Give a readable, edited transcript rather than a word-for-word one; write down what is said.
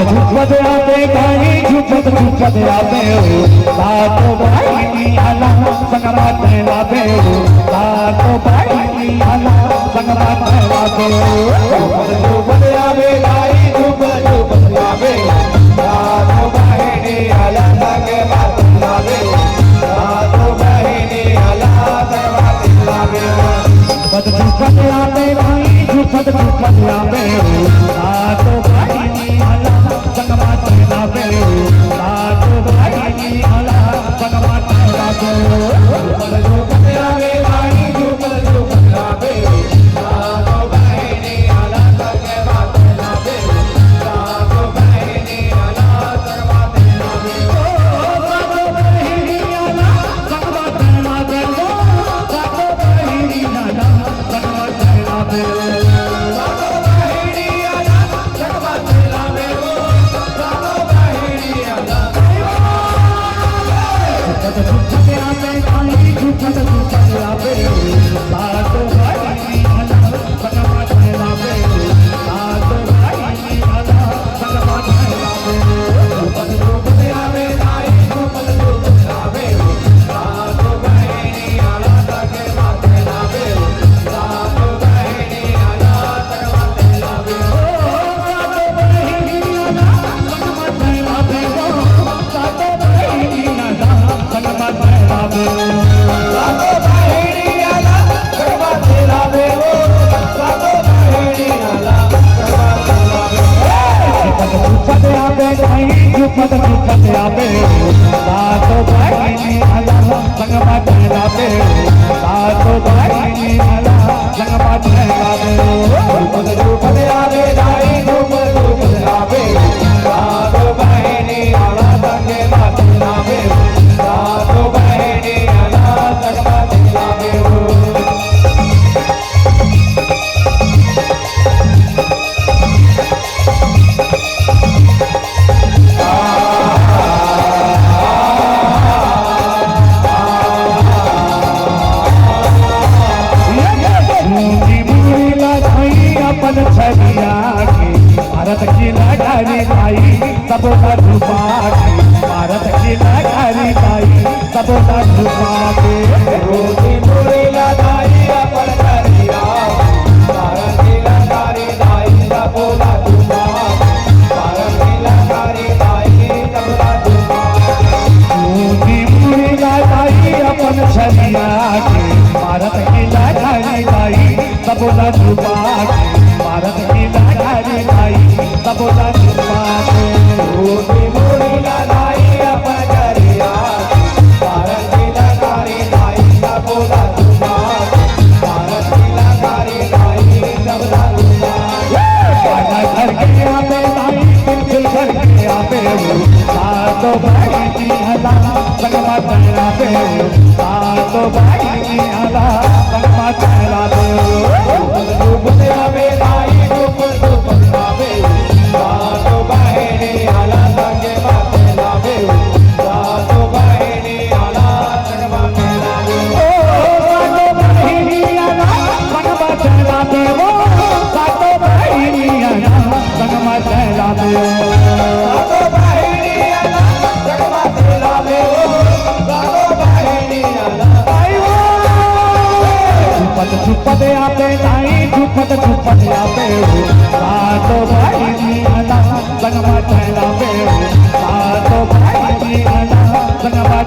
झुपत आवे गाई झुपत झुपत आवे सातो भाई आला संगमा लावे सातो भाई आला संगमा लावे झुपत आवे गाई झुपत झुपत आवे सातो भाई आला संगमा लावे सातो भाई आला संगमा लावे झुपत झुपत आवे गाई झुपत झुपत आवे सातो भाई आला संगमा लावे सातो भाई आला संगमा लावे झुपत झुपत आवे गाई झुपत झुपत आवे सातो भाई आला संगमा लावे सातो भाई आला संगमा लावे सातो भाई आला संगमा लावे सातो भाई आला संगमा लावे झुपत झुपत आवे सातो भाई आला संगमा लावे सातो भाई आला संगमा लावे झुपत झुपत आवे गाई झुपत झुपत आवे सातो भाई आला संगमा लावे सातो भाई आला संगमा लावे भारत की लड़ाई भाई सबका झुका भारत की लड़ाई भाई सबका झुका रोटी पूरी लड़ाई अपन करिया भारत की लड़ाई भाई सबका झुका भारत की लड़ाई भाई सबका झुका रोटी पूरी लड़ाई अपन छलिया भारत की लड़ाई भाई सबका झुका भारत की लड़ाई भाई सबका झुका रोटी पूरी लड़ाई अपन करिया भारत की लड़ाई भाई सबका झुका भारत की लड़ाई भाई सबका झुका घर के आवे भाई बिल्कुल घर के आवे सातो भाई की हला संगमा लावे सातो भाई की हला संगमा लावे झुपत आवे गाई झुपत झुपत आवे सातो भाई आला संगमा लावे सातो भाई आला संगमा लावे सातो भाई आला संगमा लावे सातो भाई आला संगमा लावे सातो भाई आला संगमा लावे सातो भाई आला झुपत झुपत आवे गाई झुपत झुपत आवे सातो भाई आला संगमा लावे सातो भाई आला संगमा